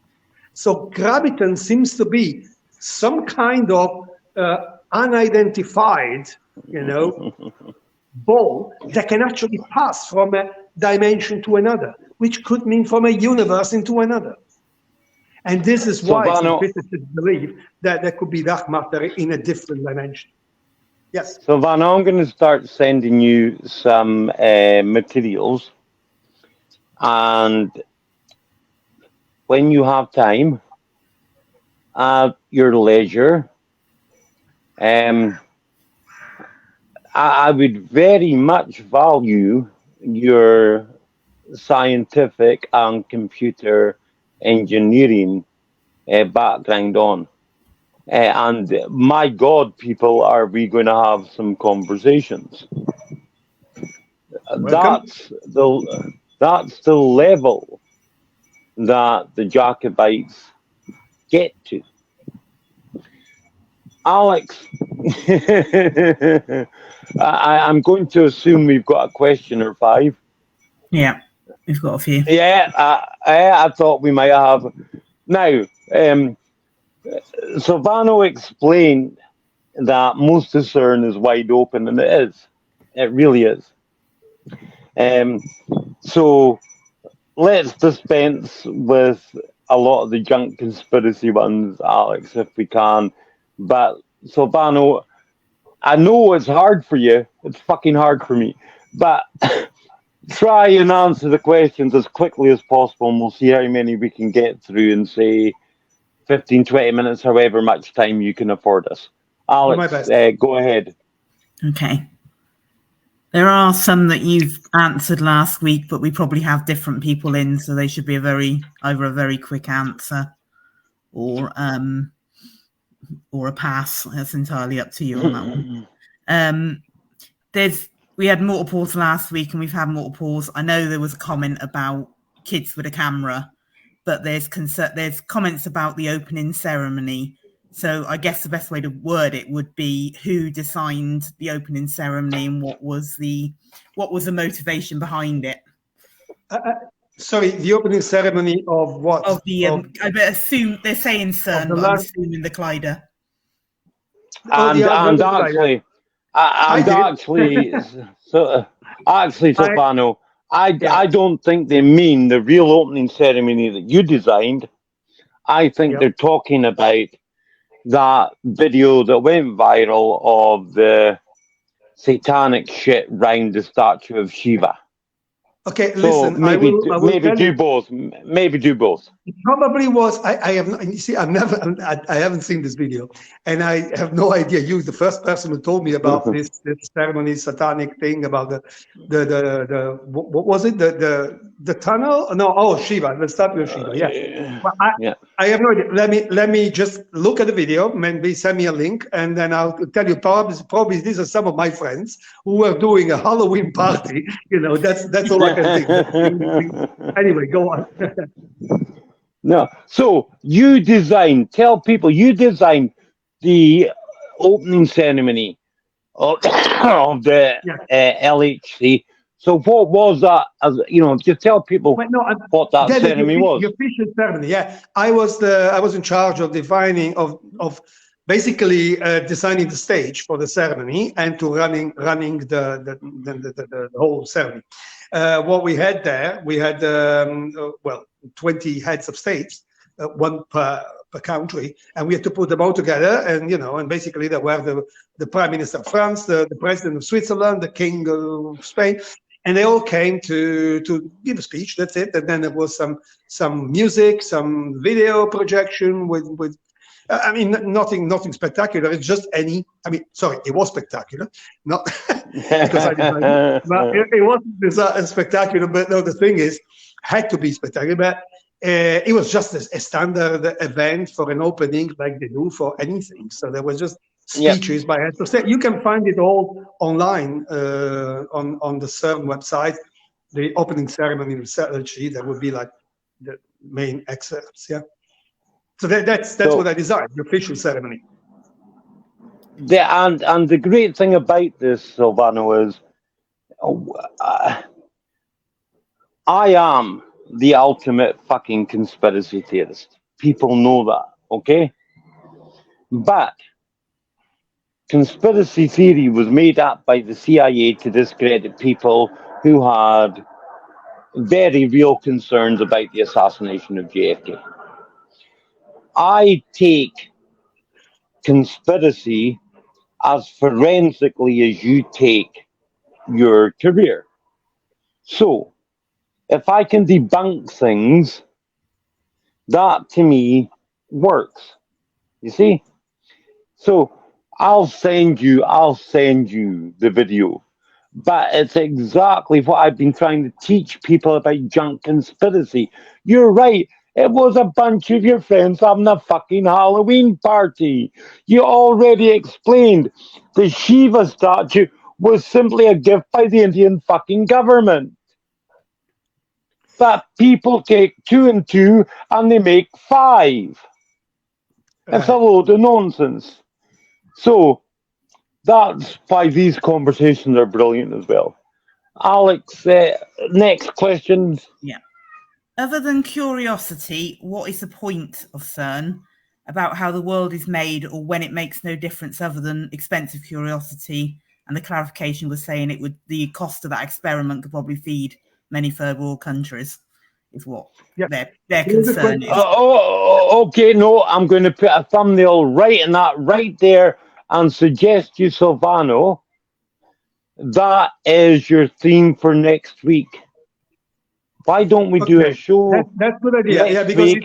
So graviton seems to be some kind of unidentified, ball that can actually pass from a dimension to another, which could mean from a universe into another. And this is why some physicists believe that there could be dark matter in a different dimension. Yes. So, Vano, I'm going to start sending you some materials, and when you have time, at your leisure, I would very much value your scientific and computer engineering background on. And my God, people, are we going to have some conversations? That's the level that the Jacobites get to. Alex, I'm going to assume we've got a question or 5. Yeah, we've got a few. Yeah, I thought we might have. Now, Silvano explained that most of CERN is wide open, and it is. It really is. So let's dispense with a lot of the junk conspiracy ones, Alex, if we can. But Silvano, I know it's hard for you. It's fucking hard for me. But try and answer the questions as quickly as possible, and we'll see how many we can get through in, say, 15, 20 minutes, however much time you can afford us. Alex, go ahead. Okay. There are some that you've answered last week, but we probably have different people in, so they should be either a very quick answer or a pass. That's entirely up to you on that one. We had multiples last week, and we've had multiples. I know there was a comment about kids with a camera, but there's comments about the opening ceremony. So I guess the best way to word it would be who designed the opening ceremony and what was the motivation behind it. Sorry, the opening ceremony of what? Of the I assume they're saying CERN, but I'm assuming the Collider. Actually, Silvano, I don't think they mean the real opening ceremony that you designed. I think they're talking about that video that went viral of the satanic shit round the statue of Shiva. Okay, so listen. Maybe do both. Maybe do both. It probably was. I have. You see, I haven't seen this video, and I have no idea. You, the first person who told me about this ceremony, satanic thing about the what was it? The tunnel? No, Shiva, the statue of Shiva. Yeah. But I have no idea. Let me just look at the video. Maybe send me a link, and then I'll tell you. Probably these are some of my friends who were doing a Halloween party. That's all I can think. Anyway, go on. No, so tell people you designed the opening ceremony of the LHC. So what was that? Just tell people what that ceremony was. The official ceremony, yeah. I was in charge of basically designing the stage for the ceremony and to running the whole ceremony. What we had there, we had 20 heads of states, one per per country, and we had to put them all together. And and basically there were the Prime Minister of France, the President of Switzerland, the King of Spain, and they all came to give a speech. That's it. And then there was some music, some video projection with. I mean, nothing spectacular. It's just it was spectacular, not because I designed it, but it wasn't spectacular. But no, the thing is, had to be spectacular. But it was just a standard event for an opening, like they do for anything. So there was just speeches by heads of state. You can find it all online on the CERN website. The opening ceremony research sheet, that would be like the main excerpts. Yeah. So that's what I designed, the official ceremony. And the great thing about this, Silvano, is I am the ultimate fucking conspiracy theorist. People know that, okay? But conspiracy theory was made up by the CIA to discredit people who had very real concerns about the assassination of JFK. I take conspiracy as forensically as you take your career. So, if I can debunk things, that to me works. You see? So, I'll send you the video. But it's exactly what I've been trying to teach people about junk conspiracy. You're right. It was a bunch of your friends having a fucking Halloween party. You already explained the Shiva statue was simply a gift by the Indian fucking government. But people take 2 and 2 and they make 5. It's a load of nonsense. So that's why these conversations are brilliant as well. Alex, next question. Yeah. Other than curiosity, what is the point of CERN about how the world is made, or when it makes no difference other than expensive curiosity? And the clarification was saying the cost of that experiment could probably feed many third world countries, is what their concern is. Okay, no, I'm going to put a thumbnail right there and suggest you, Silvano, that is your theme for next week. Why don't we do a show? That's a good idea. Yeah, because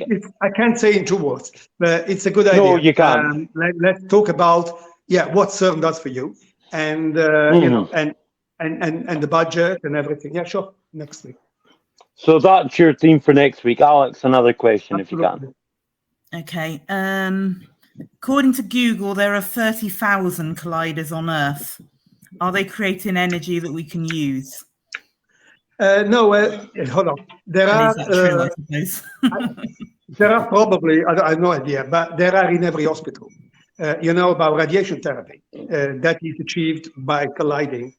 I can't say in 2 words, but it's a good idea. No, you can't. Let's talk about what CERN does for you, and and the budget and everything. Yeah, sure. Next week. So that's your theme for next week, Alex. Another question, Absolutely. If you can. Okay. According to Google, there are 30,000 colliders on Earth. Are they creating energy that we can use? No, hold on. There are true, I suppose. there are probably, I have no idea, but there are in every hospital. You know about radiation therapy that is achieved by colliding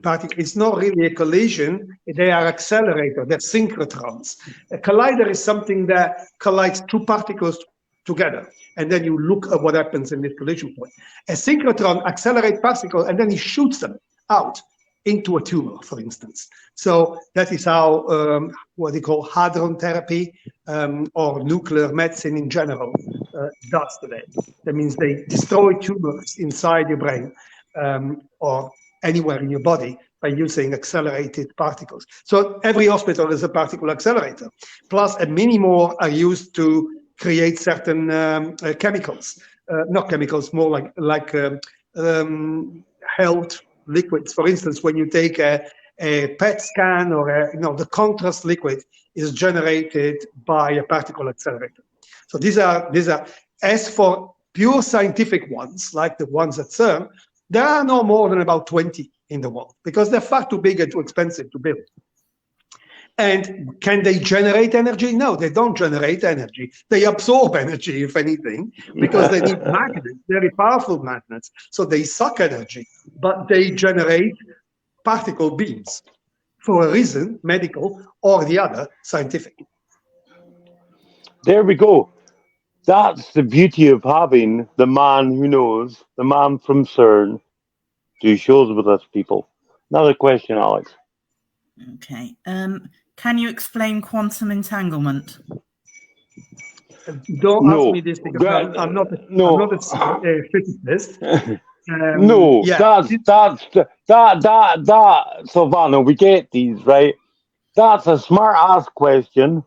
particles. It's not really a collision, they are accelerators, they're synchrotrons. A collider is something that collides 2 particles together, and then you look at what happens in this collision point. A synchrotron accelerates particles and then he shoots them out into a tumor, for instance. So that is how what they call hadron therapy or nuclear medicine in general does today. That means they destroy tumors inside your brain or anywhere in your body by using accelerated particles. So every hospital is a particle accelerator. Plus, many more are used to create certain chemicals, not chemicals, more like health liquids. For instance, when you take a PET scan or the contrast liquid is generated by a particle accelerator. So these are as for pure scientific ones, like the ones at CERN, there are no more than about 20 in the world because they're far too big and too expensive to build. And can they generate energy? No, they don't generate energy. They absorb energy, if anything, because they need magnets, very powerful magnets. So they suck energy, but they generate particle beams for a reason, medical or the other, scientific. There we go. That's the beauty of having the man who knows, the man from CERN, do shows with us, people. Another question, Alex. Okay. Can you explain quantum entanglement? Don't ask No. me this because I'm not No. a physicist. No, Yeah, that, Silvano, we get these, right? That's a smart ass question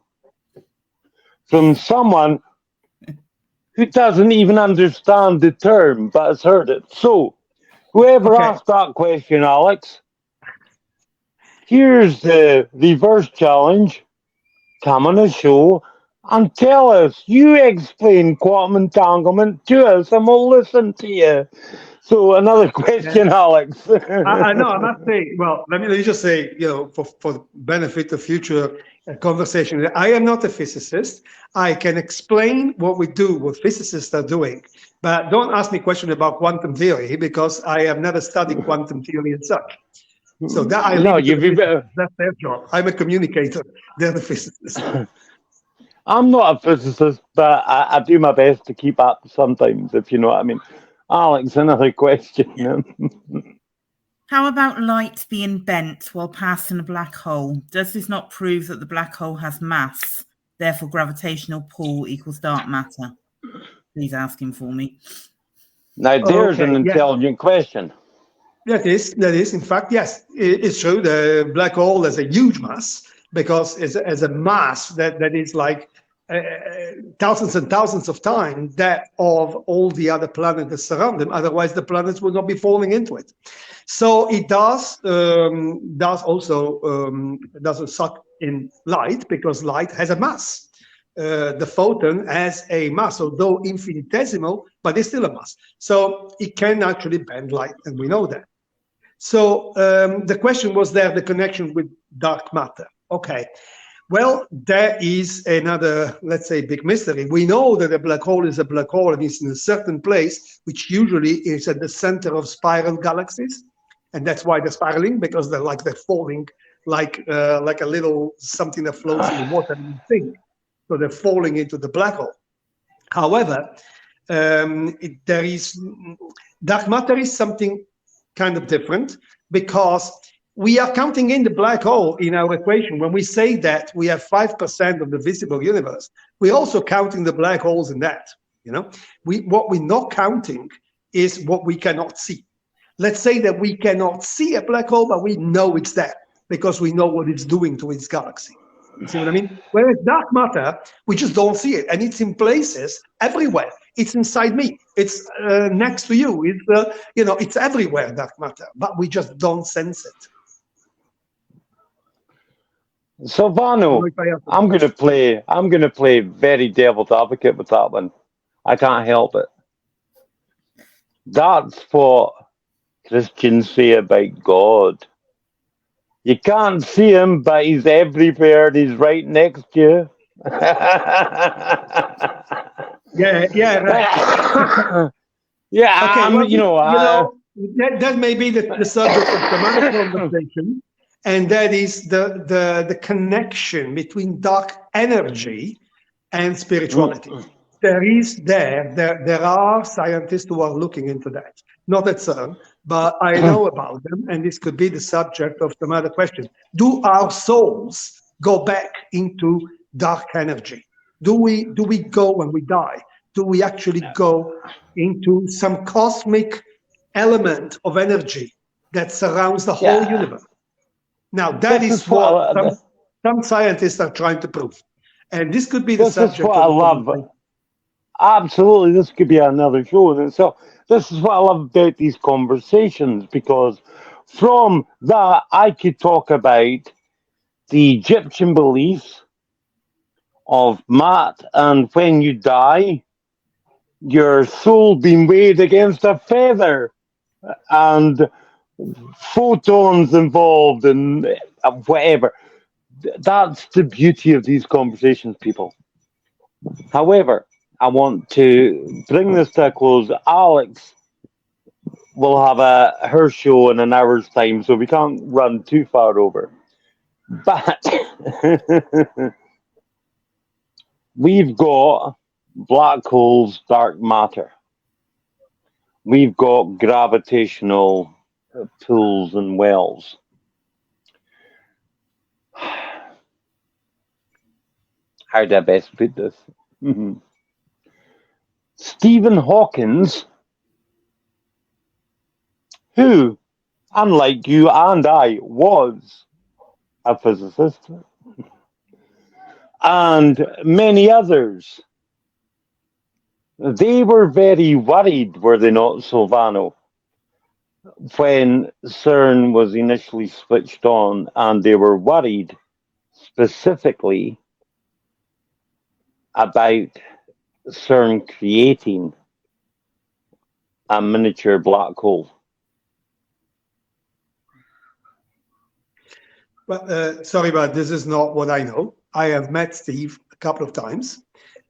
from someone who doesn't even understand the term but has heard it. So, whoever okay. asked that question, Alex, here's the reverse challenge. Come on a show and tell us. You explain quantum entanglement to us and we'll listen to you. So, another question, Alex. I know. I must say. Well, let me just say, for the benefit of future conversation, I am not a physicist. I can explain what we do, what physicists are doing, but don't ask me questions about quantum theory because I have never studied quantum theory and such. So that I leave No, it to the you've physicists. That's their job. I'm a communicator. They're the physicists. I'm not a physicist, but I do my best to keep up sometimes, if you know what I mean. Alex, another question. How about light being bent while passing a black hole? Does this not prove that the black hole has mass, therefore gravitational pull equals dark matter? Please ask him for me. Now, there's an Okay, yeah. intelligent question. That is. In fact, yes, it's true. The black hole has a huge mass because it's as a mass that is like thousands and thousands of times that of all the other planets that surround them. Otherwise, the planets would not be falling into it. So it doesn't suck in light because light has a mass. The photon has a mass, although infinitesimal, but it's still a mass. So it can actually bend light, and we know that. So the question was there, the connection with dark matter. Okay. Well, there is another, let's say, big mystery. We know that a black hole is a black hole and it's in a certain place, which usually is at the center of spiral galaxies. And that's why they're spiraling, because they're falling like a little something that floats in the water and thing. So they're falling into the black hole. However, dark matter is something kind of different because we are counting in the black hole in our equation. When we say that we have 5% of the visible universe, we're also counting the black holes in that. What we're not counting is what we cannot see. Let's say that we cannot see a black hole, but we know it's there because we know what it's doing to its galaxy. You see what I mean? Whereas dark matter, we just don't see it, and it's in places everywhere. It's inside me. It's next to you. It's everywhere, dark matter, but we just don't sense it. Silvano, I'm gonna play very devil's advocate with that one. I can't help it. That's what Christians say about God. You can't see him, but he's everywhere and he's right next to you. Yeah, right. Yeah, okay, that may be the subject of some other conversation, and that is the connection between dark energy and spirituality. There are scientists who are looking into that. Not at CERN, but I know about them, and this could be the subject of some other questions. Do our souls go back into dark energy? Do we go when we die? Do we actually go into some cosmic element of energy that surrounds the whole universe? Now, that is what some scientists are trying to prove. And this could be the subject. This is what I love. Absolutely, this could be another show in itself. This is what I love about these conversations, because from that I could talk about the Egyptian beliefs of Maat, and when you die, your soul being weighed against a feather, and photons involved, and whatever. That's the beauty of these conversations, people. However, I want to bring this to a close. Alex will have her show in an hour's time, so we can't run too far over. But we've got black holes, dark matter. We've got gravitational pools and wells. How do I best put this? Stephen Hawking, who, unlike you and I, was a physicist, and many others, they were very worried, were they not, Silvano, when CERN was initially switched on, and they were worried specifically about CERN creating a miniature black hole. Well, sorry, but this is not what I know. I have met Steve a couple of times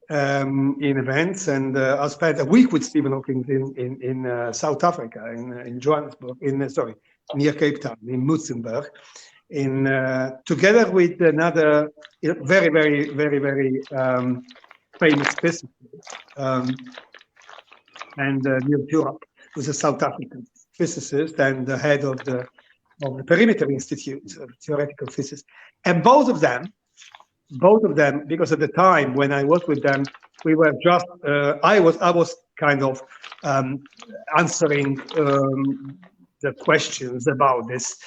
in events, and I spent a week with Stephen Hawking in South Africa, in Johannesburg, near Cape Town, in Mutzenberg, together with another very, very, very, very famous physicist, and Neil Turok, who's a South African physicist and the head of the Perimeter Institute of Theoretical Physics. And both of them, because at the time when I was with them, we were just, I was kind of answering the questions about this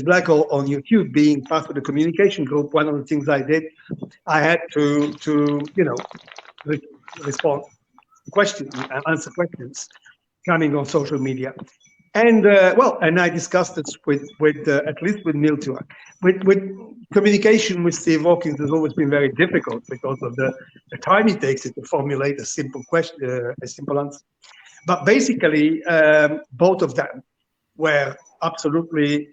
black hole on YouTube. Being part of the communication group, one of the things I did, I had to respond to questions and answer questions coming on social media. And and I discussed it with at least with Neil Turok. With communication with Steve Hawking has always been very difficult because of the time it takes to formulate a simple question, a simple answer. But basically, both of them were absolutely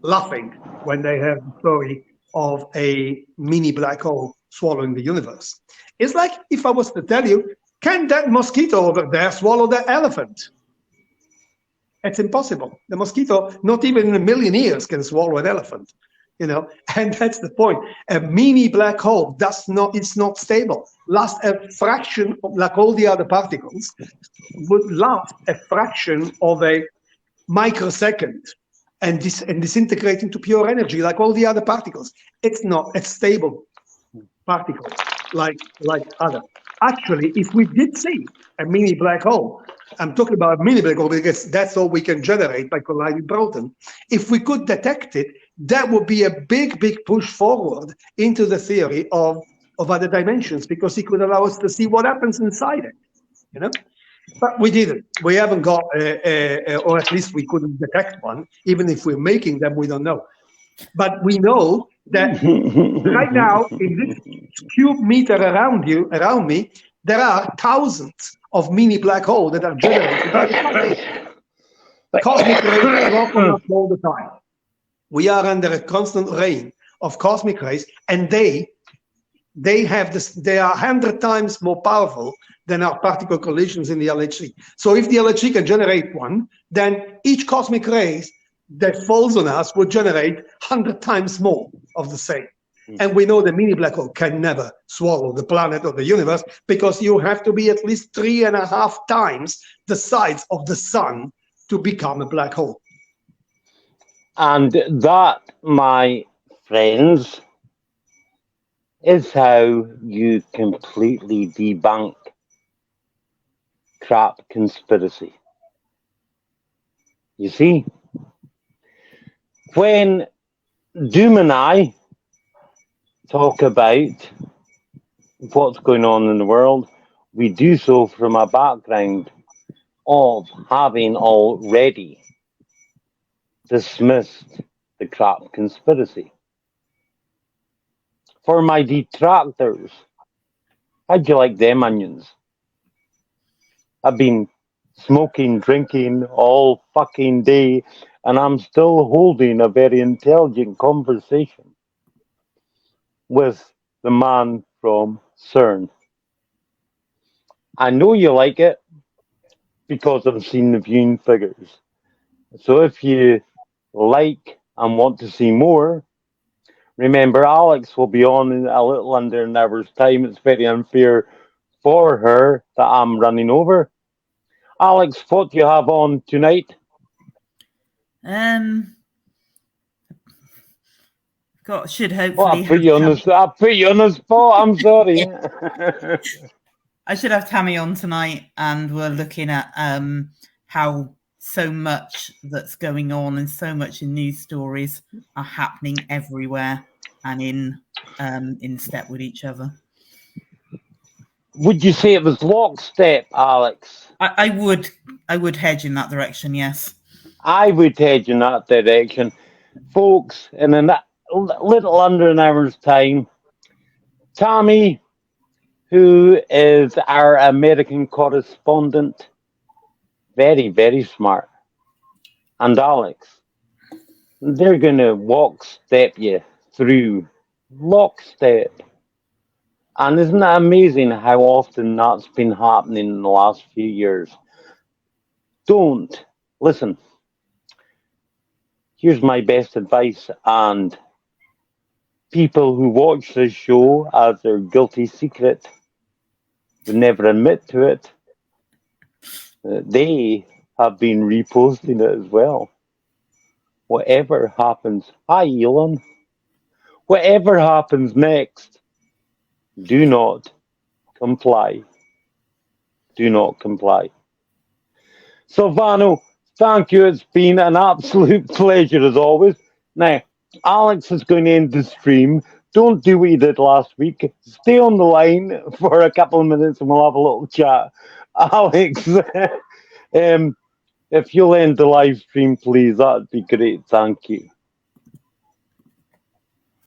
laughing when they heard the story of a mini black hole swallowing the universe. It's like if I was to tell you, can that mosquito over there swallow the elephant? It's impossible. The mosquito, not even in a million years, can swallow an elephant, and that's the point. A mini black hole it's not stable. Last a fraction of, like all the other particles, would last a fraction of a microsecond and disintegrate into pure energy like all the other particles. It's not a stable particle like other. Actually, if we did see a mini black hole, I'm talking about a mini black hole because that's all we can generate by colliding protons. If we could detect it, that would be a big, big push forward into the theory of other dimensions, because it could allow us to see what happens inside it, But we didn't. We haven't got, or at least we couldn't detect one. Even if we're making them, we don't know. But we know that right now, in this cube meter around me, there are thousands of mini black holes that are generated by the sun. Cosmic rays dropping up all the time. We are under a constant rain of cosmic rays, and they have this. They are 100 times more powerful than our particle collisions in the LHC. So if the LHC can generate one, then each cosmic rays that falls on us would generate 100 times more of the same. And we know the mini black hole can never swallow the planet or the universe, because you have to be at least 3.5 times the size of the sun to become a black hole. And that, my friends, is how you completely debunk crap conspiracy. You see, when Doom and I talk about what's going on in the world, we do so from a background of having already dismissed the crap conspiracy. For my detractors, how'd you like them onions? I've been smoking, drinking all fucking day, and I'm still holding a very intelligent conversation with the man from CERN. I know you like it because I've seen the viewing figures. So if you like and want to see more, remember Alex will be on in a little under an hour's time. It's very unfair for her that I'm running over. Alex, what do you have on tonight? Should hopefully. Well, I put you on the spot. I'm sorry. I should have Tammy on tonight, and we're looking at how so much that's going on and so much in news stories are happening everywhere and in step with each other. Would you say it was lockstep, Alex? I would hedge in that direction, yes. I would hedge in that direction. Folks, in a little under an hour's time, Tammy, who is our American correspondent, very, very smart, and Alex, they're going to lockstep you through lockstep. And isn't that amazing how often that's been happening in the last few years? Don't listen. Here's my best advice, and people who watch this show as their guilty secret would never admit to it. They have been reposting it as well. Whatever happens, hi Elon, whatever happens next, do not comply. Do not comply. Silvano, thank you. It's been an absolute pleasure as always. Now, Alex is going to end the stream. Don't do what you did last week. Stay on the line for a couple of minutes and we'll have a little chat. Alex, if you'll end the live stream, please, that'd be great. Thank you.